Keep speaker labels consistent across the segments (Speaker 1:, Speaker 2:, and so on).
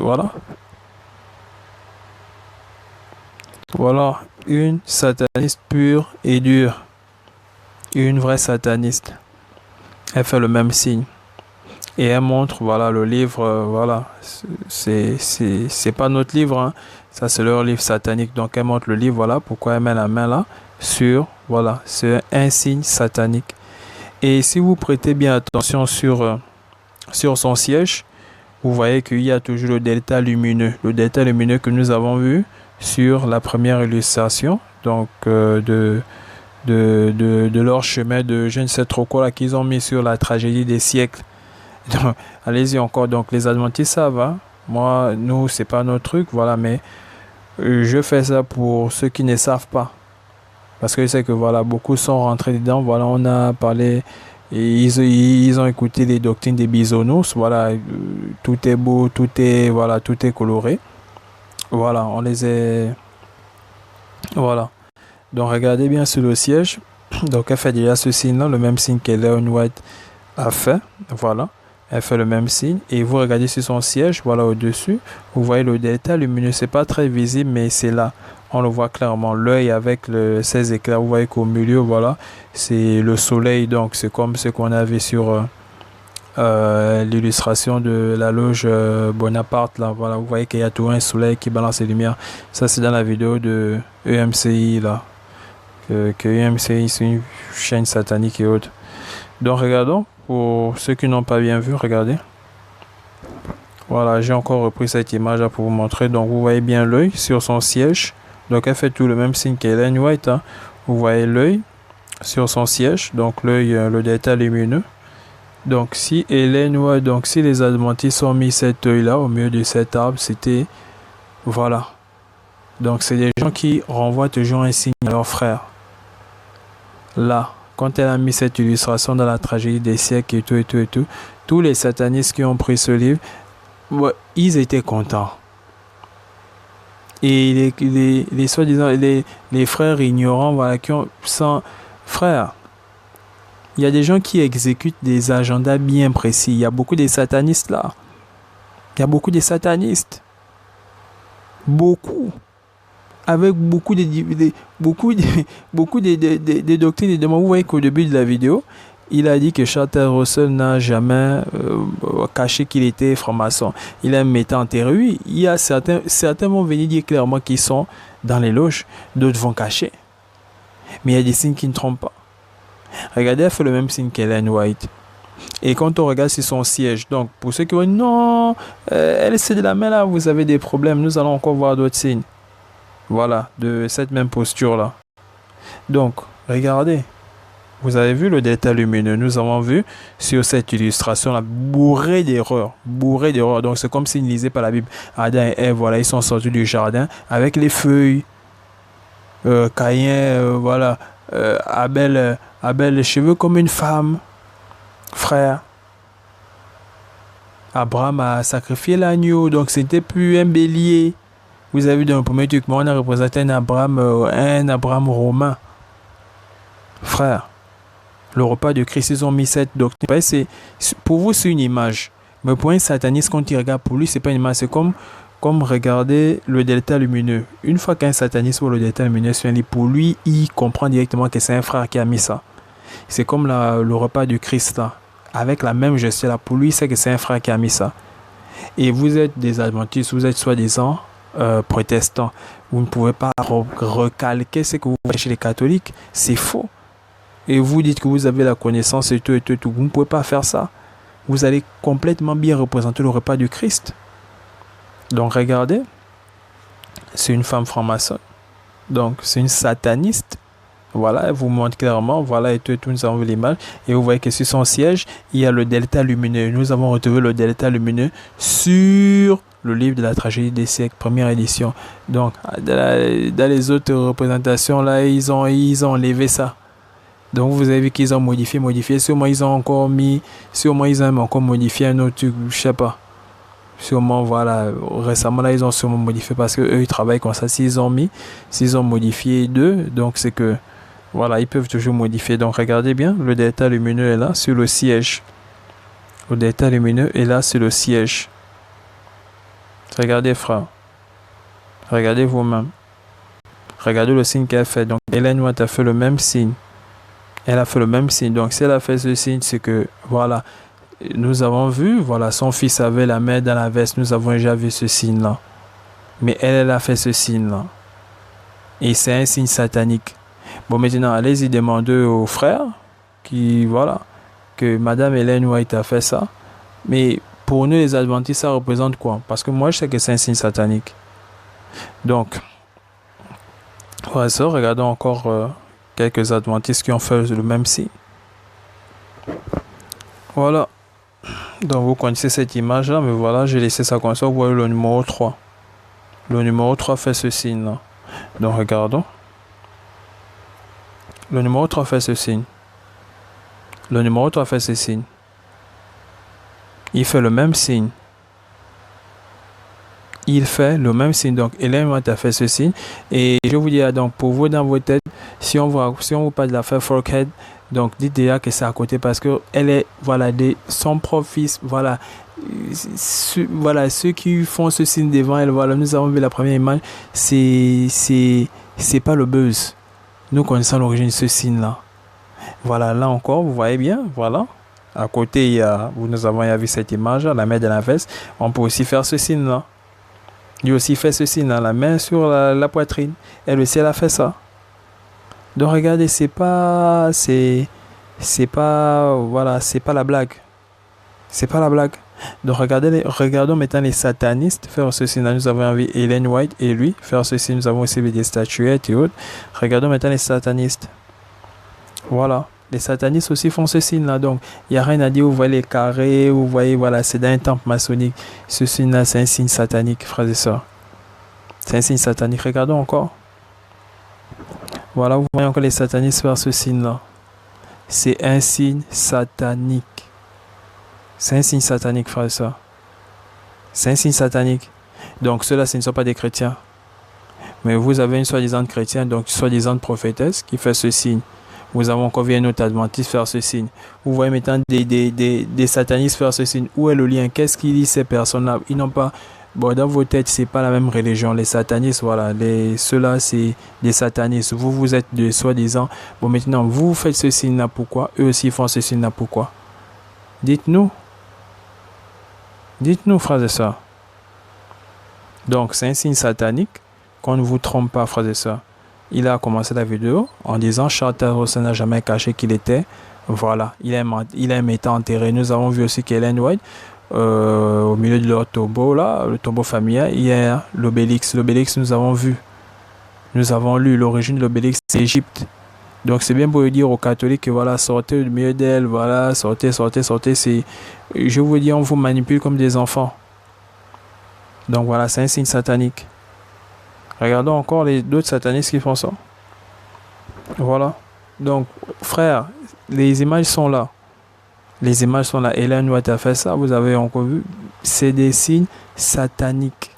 Speaker 1: voilà. Voilà, une sataniste pure et dure. Une vraie sataniste. Elle fait le même signe. Et elle montre, voilà, le livre, voilà. C'est pas notre livre, hein. Ça, c'est leur livre satanique. Donc, elle montre le livre, voilà. Pourquoi elle met la main là sur, voilà, c'est un signe satanique. Et si vous prêtez bien attention sur son siège, vous voyez qu'il y a toujours le delta lumineux. Le delta lumineux que nous avons vu sur la première illustration. Donc, de leur chemin de je ne sais trop quoi là qu'ils ont mis sur la tragédie des siècles. Donc, allez-y encore. Donc, les adventistes savent, hein. Moi, nous, c'est pas notre truc, voilà, mais je fais ça pour ceux qui ne savent pas. Parce que je sais que, voilà, beaucoup sont rentrés dedans. Voilà, on a parlé, et ils ont écouté les doctrines des bisounours. Voilà, tout est beau, voilà, tout est coloré. Voilà, on les est. Voilà. Donc, regardez bien sur le siège. Donc, elle fait déjà ce signe-là, le même signe qu'Ellen White a fait. Voilà. Elle fait le même signe. Et vous regardez sur son siège, voilà, au-dessus. Vous voyez le delta lumineux. C'est pas très visible, mais c'est là. On le voit clairement. L'œil avec ses éclairs. Vous voyez qu'au milieu, voilà, c'est le soleil. Donc, c'est comme ce qu'on avait sur l'illustration de la loge Bonaparte. Là, voilà. Vous voyez qu'il y a tout un soleil qui balance les lumières. Ça, c'est dans la vidéo de EMCI, là. Que EMCI, c'est une chaîne satanique et autres. Donc, regardons. Pour ceux qui n'ont pas bien vu, regardez. Voilà, j'ai encore repris cette image là pour vous montrer. Donc, vous voyez bien l'œil sur son siège. Donc, elle fait tout le même signe qu'Ellen White, hein. Vous voyez l'œil sur son siège. Donc, l'œil, le delta lumineux. Donc, si Ellen White, donc si les adventistes ont mis cet œil là au milieu de cet arbre, c'était... Voilà. Donc, c'est des gens qui renvoient toujours un signe à leurs frères. Là. Quand elle a mis cette illustration dans la tragédie des siècles et tout, tous les satanistes qui ont pris ce livre, ouais, ils étaient contents. Et les soi-disant, les frères ignorants, voilà, qui ont... Sans frères, il y a des gens qui exécutent des agendas bien précis. Il y a beaucoup de satanistes là. Il y a beaucoup de satanistes. Beaucoup. Avec beaucoup de doctrines et de mots. Vous voyez qu'au début de la vidéo, il a dit que Charles Russell n'a jamais caché qu'il était franc-maçon. Il a mis en terre. Oui, il y a certains vont venir dire clairement qu'ils sont dans les loges, d'autres vont cacher. Mais il y a des signes qui ne trompent pas. Regardez, elle fait le même signe qu'Ellen White. Et quand on regarde sur son siège, donc pour ceux qui vont dire non, elle c'est de la main là, vous avez des problèmes, nous allons encore voir d'autres signes. Voilà, de cette même posture-là. Donc, regardez. Vous avez vu le delta lumineux. Nous avons vu sur cette illustration-là, bourré d'erreurs. Bourré d'erreurs. Donc, c'est comme s'ils ne lisaient pas la Bible. Adam et Ève, voilà, ils sont sortis du jardin avec les feuilles. Caïn, voilà. Abel, les cheveux comme une femme. Frère. Abraham a sacrifié l'agneau. Donc, c'était plus un bélier. Vous avez vu dans le premier truc, on a représenté un Abraham romain. Frère, le repas de Christ, ils ont mis cette doctrine. Pour vous, c'est une image. Mais pour un sataniste, quand il regarde, pour lui, c'est pas une image. C'est comme regarder le delta lumineux. Une fois qu'un sataniste voit le delta lumineux sur un livre, pour lui, il comprend directement que c'est un frère qui a mis ça. C'est comme le repas du Christ, là. Avec la même gestion, là. Pour lui, c'est que c'est un frère qui a mis ça. Et vous êtes des adventistes, vous êtes soi-disant protestants. Vous ne pouvez pas recalquer ce que vous faites chez les catholiques. C'est faux. Et vous dites que vous avez la connaissance et tout. Vous ne pouvez pas faire ça. Vous allez complètement bien représenter le repas du Christ. Donc regardez. C'est une femme franc-maçonne. Donc c'est une sataniste. Voilà, elle vous montre clairement. Voilà, et tout, nous avons vu l'image. Et vous voyez que sur son siège, il y a le delta lumineux. Nous avons retrouvé le delta lumineux sur le livre de la tragédie des siècles, première édition. Donc, dans les autres représentations, là, ils ont enlevé ça. Donc, vous avez vu qu'ils ont modifié. Sûrement, ils ont encore modifié un autre truc, je sais pas. Sûrement, voilà, récemment, là, ils ont sûrement modifié parce qu'eux, ils travaillent comme ça. S'ils ont modifié deux, donc c'est que, voilà, ils peuvent toujours modifier. Donc, regardez bien, le delta lumineux est là, sur le siège. Le delta lumineux est là, sur le siège. Regardez, frère. Regardez vous-même. Regardez le signe qu'elle fait. Donc, Ellen White a fait le même signe. Elle a fait le même signe. Donc, si elle a fait ce signe, c'est que, voilà, nous avons vu, voilà, son fils avait la main dans la veste. Nous avons déjà vu ce signe-là. Mais elle a fait ce signe-là. Et c'est un signe satanique. Bon, maintenant, allez-y demander aux frères qui, voilà, que Madame Ellen White a fait ça. Mais pour nous, les adventistes, ça représente quoi? Parce que moi, je sais que c'est un signe satanique. Donc, voilà ça, regardons encore quelques adventistes qui ont fait le même signe. Voilà. Donc, vous connaissez cette image-là, mais voilà, j'ai laissé ça comme ça. Vous voyez le numéro 3. Le numéro 3 fait ce signe-là. Donc, regardons. Le numéro 3 fait ce signe. Le numéro 3 fait ce signe. Il fait le même signe. Il fait le même signe. Donc, Ellen White a fait ce signe. Et je vous dis, donc, pour vous, dans vos têtes, si on vous parle de l'affaire Forkhead, donc, dites déjà que c'est à côté parce que elle est, voilà, son propre fils, voilà. Voilà, ceux qui font ce signe devant elle, voilà, nous avons vu la première image, c'est pas le buzz. Nous connaissons l'origine de ce signe-là. Voilà, là encore, vous voyez bien, voilà. À côté, nous avons vu cette image, la main de la veste. On peut aussi faire ce signe-là. Lui aussi fait ce signe-là, la main sur la poitrine. Elle aussi, elle a fait ça. Donc, regardez, c'est pas la blague. C'est pas la blague. Donc, regardons maintenant les satanistes faire ce signe-là. Nous avons vu Ellen White et lui faire ce signe. Nous avons aussi vu des statuettes et autres. Regardons maintenant les satanistes. Voilà. Les satanistes aussi font ce signe-là. Donc, il n'y a rien à dire. Vous voyez les carrés. Vous voyez, voilà, c'est dans un temple maçonnique. Ce signe-là, c'est un signe satanique, frères et sœurs. C'est un signe satanique. Regardons encore. Voilà, vous voyez encore les satanistes faire ce signe-là. C'est un signe satanique. C'est un signe satanique, frère et sœur. C'est un signe satanique. Donc, ceux-là, ce ne sont pas des chrétiens. Mais vous avez une soi-disant chrétienne, donc soi-disant prophétesse, qui fait ce signe. Vous avez encore vu un autre adventiste faire ce signe. Vous voyez maintenant des satanistes faire ce signe. Où est le lien? Qu'est-ce qu'ils disent ces personnes-là? Ils n'ont pas... Bon, dans vos têtes, c'est pas la même religion. Les satanistes, voilà. Ceux-là, c'est des satanistes. Vous êtes de soi-disant. Bon, maintenant, vous faites ce signe-là, pourquoi? Eux aussi font ce signe-là, pourquoi? Dites-nous. Dites-nous, frères et sœurs. Donc, c'est un signe satanique. Qu'on ne vous trompe pas, frères et sœurs. Il a commencé la vidéo en disant Charles Rousseau n'a jamais caché qu'il était. Voilà, il aime être enterré. Nous avons vu aussi qu'Ellen White, au milieu de leur tombeau, là, le tombeau familial, il y a l'obélix. L'obélix, nous avons vu. Nous avons lu l'origine de l'obélix, c'est l'Égypte. Donc, c'est bien pour dire aux catholiques que voilà, sortez du milieu d'elle, voilà, sortez. Je vous dis, on vous manipule comme des enfants. Donc, voilà, c'est un signe satanique. Regardons encore les d'autres satanistes qui font ça. Voilà. Donc, frère, les images sont là. Les images sont là. Ellen White a fait ça, vous avez encore vu. C'est des signes sataniques.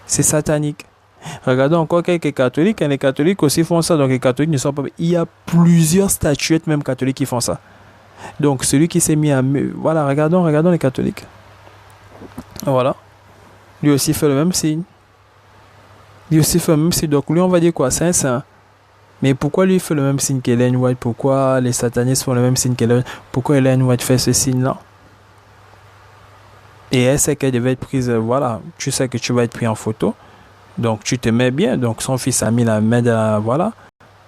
Speaker 1: C'est satanique. Regardons encore quelques catholiques. Les catholiques aussi font ça. Donc, les catholiques ne sont pas... Il y a plusieurs statuettes, même catholiques, qui font ça. Donc, celui qui s'est mis à... Voilà, regardons les catholiques. Voilà. Lui aussi fait le même signe. Lui aussi fait le même signe. Donc lui, on va dire quoi? C'est un saint. Mais pourquoi lui fait le même signe qu'Ellen White? Pourquoi les satanistes font le même signe qu'Ellen White? Pourquoi Ellen White fait ce signe-là? Et elle sait qu'elle devait être prise. Voilà, tu sais que tu vas être pris en photo. Donc tu te mets bien. Donc son fils a mis la main dans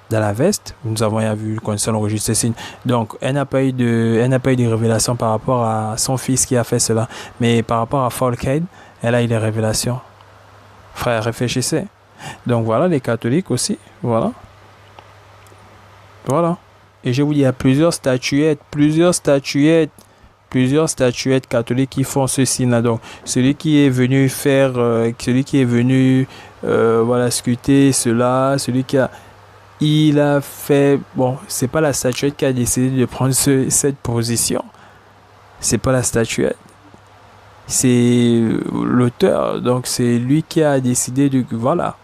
Speaker 1: la veste. Nous avons vu qu'on enregistre ce signe. Donc elle n'a pas eu de révélation par rapport à son fils qui a fait cela. Mais par rapport à Forkhead, elle a eu des révélations. Frère, réfléchissez. Donc voilà, les catholiques aussi. Voilà. Voilà. Et je vous dis, il y a plusieurs statuettes catholiques qui font ce signe-là. Donc, celui qui est venu voilà, sculpter cela, il a fait, bon, c'est pas la statuette qui a décidé de prendre cette position. C'est pas la statuette. C'est l'auteur, donc c'est lui qui a décidé de... Voilà.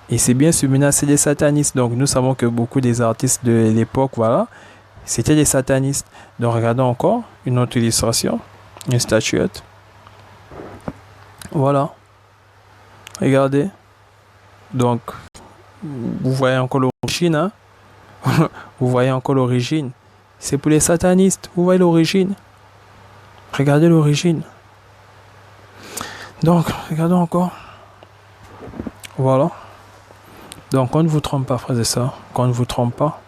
Speaker 1: Et c'est bien sûr, maintenant, c'est des satanistes. Donc nous savons que beaucoup des artistes de l'époque, voilà, c'était des satanistes. Donc regardons encore une autre illustration, une statuette. Voilà. Regardez. Donc, vous voyez encore l'origine, hein? Vous voyez encore l'origine. C'est pour les satanistes. Vous voyez l'origine. Regardez l'origine. Donc, regardons encore. Voilà. Donc, on ne vous trompe pas, frères et sœurs. Qu'on ne vous trompe pas.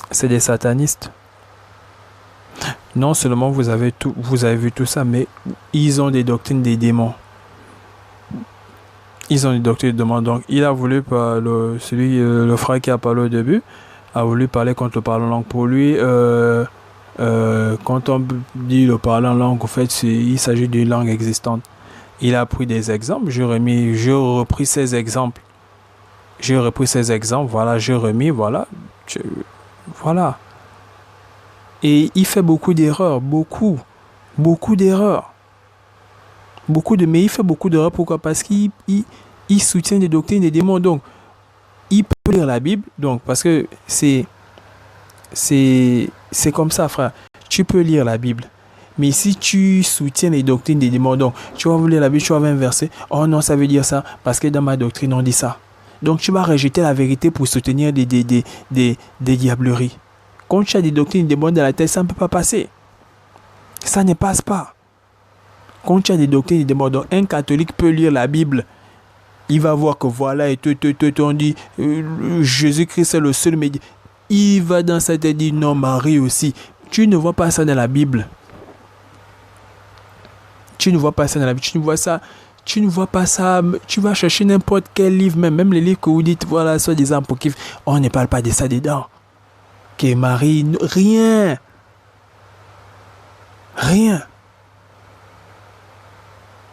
Speaker 1: C'est des satanistes. Non seulement vous avez vu tout ça, mais ils ont des doctrines des démons. Ils ont des doctrines des démons. Donc, il a voulu, le frère qui a parlé au début, a voulu parler contre le parler en langue. Pour lui, quand on dit le parler en langue, en fait, il s'agit d'une langue existante. Il a pris des exemples. J'ai repris ces exemples. Voilà, j'ai remis, voilà. Voilà. Et il fait beaucoup d'erreurs. Beaucoup d'erreurs. Mais il fait beaucoup d'erreurs. Pourquoi? Parce qu'il soutient des doctrines des démons. Donc, il peut lire la Bible. Donc, parce que c'est comme ça, frère. Tu peux lire la Bible. Mais si tu soutiens les doctrines des démons, donc, tu vas lire la Bible, tu vas inverser. Oh non, ça veut dire ça. Parce que dans ma doctrine, on dit ça. Donc, tu vas rejeter la vérité pour soutenir des diableries. Quand tu as des doctrines des démons dans la tête, ça ne peut pas passer. Ça ne passe pas. Quand tu as des doctrines des démons, donc un catholique peut lire la Bible. Il va voir que voilà, et on dit Jésus-Christ est le seul médiateur. Il va dans sa tête et dit non, Marie aussi. Tu ne vois pas ça dans la Bible. Tu ne vois pas ça dans la Bible. Tu ne vois pas ça. Tu vas chercher n'importe quel livre, même les livres que vous dites, voilà, soit des apocryphes. On ne parle pas de ça dedans. Que Marie, rien.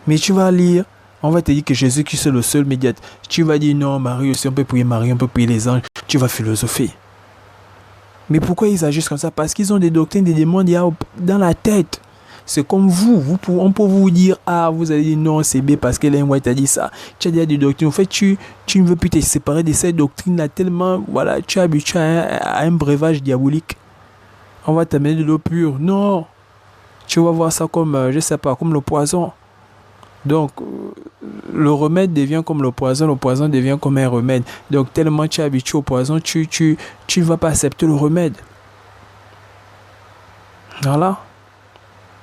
Speaker 1: Mais tu vas lire, on va te dire que Jésus-Christ est le seul médiateur. Tu vas dire non, Marie aussi, on peut prier Marie, on peut prier les anges. Tu vas philosopher. Mais pourquoi ils agissent comme ça? Parce qu'ils ont des doctrines, des démons dans la tête. C'est comme on peut vous dire, ah, vous allez dire non, c'est B parce qu'Ellen White a dit ça. Tu as déjà des doctrines. En fait, tu ne veux plus te séparer de ces doctrines-là tellement, voilà, tu es habitué à un breuvage diabolique. On va t'amener de l'eau pure. Non. Tu vas voir ça comme, je sais pas, comme le poison. Donc, le remède devient comme le poison devient comme un remède. Donc, tellement tu es habitué au poison, tu ne vas pas accepter le remède. Voilà.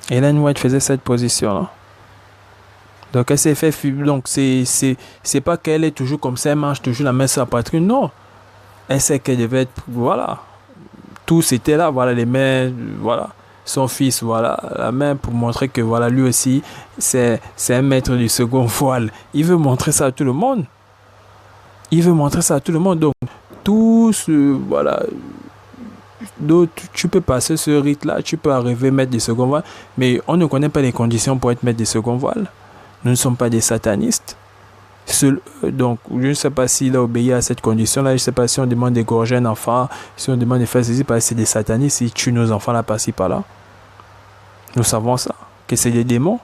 Speaker 1: Ellen White faisait cette position-là. Donc, elle s'est fait... Donc, c'est pas qu'elle est toujours comme ça, elle mange toujours la main sur la poitrine. Non. Elle sait qu'elle devait être... Voilà. Tout c'était là. Voilà, les mains... Voilà. Son fils, voilà, la main pour montrer que, voilà, lui aussi, c'est un maître du second voile. Il veut montrer ça à tout le monde. Donc, tous, voilà... Donc, tu peux passer ce rite-là, tu peux arriver maître des second voile, mais on ne connaît pas les conditions pour être maître des second voile. Nous ne sommes pas des satanistes. Donc, je ne sais pas s'il a obéi à cette condition-là. Je ne sais pas si on demande d'égorger un enfant, si on demande de faire ceci, parce que c'est des satanistes, ils tuent nos enfants là, par-ci, par-là. Nous savons ça, que c'est des démons.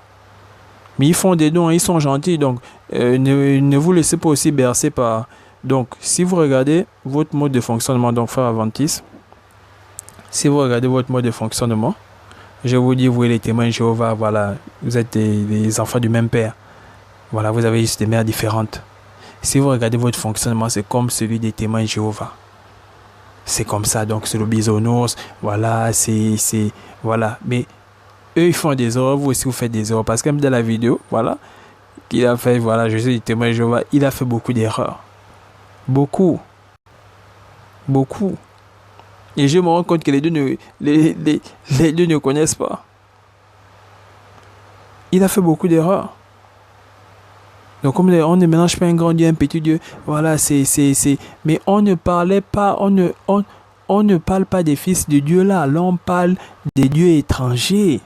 Speaker 1: Mais ils font des dons, ils sont gentils, donc ne vous laissez pas aussi bercer par... Donc, si vous regardez votre mode de fonctionnement, donc frère Adventiste, si vous regardez votre mode de fonctionnement, je vous dis, vous et les témoins de Jéhovah, voilà, vous êtes des enfants du même père. Voilà, vous avez juste des mères différentes. Si vous regardez votre fonctionnement, c'est comme celui des témoins de Jéhovah. C'est comme ça, donc c'est le bisounours, voilà, voilà. Mais eux, ils font des erreurs, vous aussi, vous faites des erreurs. Parce que même dans la vidéo, voilà, qu'il a fait, voilà, je suis du témoin de Jéhovah, il a fait beaucoup d'erreurs. Beaucoup. Et je me rends compte que les deux ne connaissent pas. Il a fait beaucoup d'erreurs. Donc, comme on ne mélange pas un grand Dieu, un petit Dieu, voilà, mais on ne parlait pas, on ne parle pas des fils de Dieu là. Là, on parle des dieux étrangers.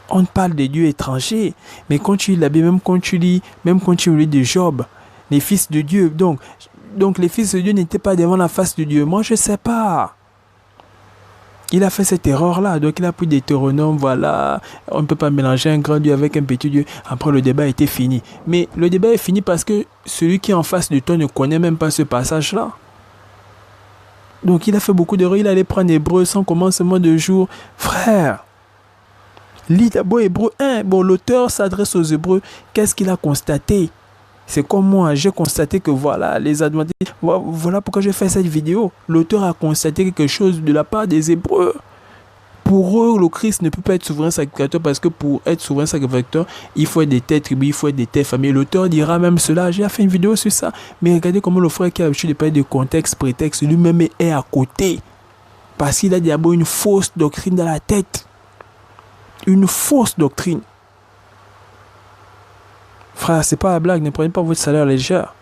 Speaker 1: On parle des dieux étrangers. Mais quand tu lis la Bible, même quand tu lis de Job, les fils de Dieu, donc les fils de Dieu n'étaient pas devant la face de Dieu. Moi, je ne sais pas. Il a fait cette erreur-là. Donc, il a pris Deutéronome, voilà. On ne peut pas mélanger un grand Dieu avec un petit Dieu. Après, le débat était fini. Mais le débat est fini parce que celui qui est en face de toi ne connaît même pas ce passage-là. Donc, il a fait beaucoup d'erreurs. Il allait prendre Hébreu sans commencement de jour. Frère, Lis d'abord Hébreux 1. Bon, l'auteur s'adresse aux Hébreux. Qu'est-ce qu'il a constaté? C'est comme moi, j'ai constaté que voilà, les adventistes, voilà pourquoi j'ai fait cette vidéo. L'auteur a constaté quelque chose de la part des Hébreux. Pour eux, le Christ ne peut pas être souverain sacrificateur parce que pour être souverain sacrificateur, il faut être des têtes tribus, il faut être des têtes familles. L'auteur dira même cela. J'ai fait une vidéo sur ça. Mais regardez comment le frère qui a l'habitude de parler de contexte, prétexte, lui-même est à côté. Parce qu'il a d'abord une fausse doctrine dans la tête. Une fausse doctrine. Frère, c'est pas la blague, ne prenez pas votre salaire légère.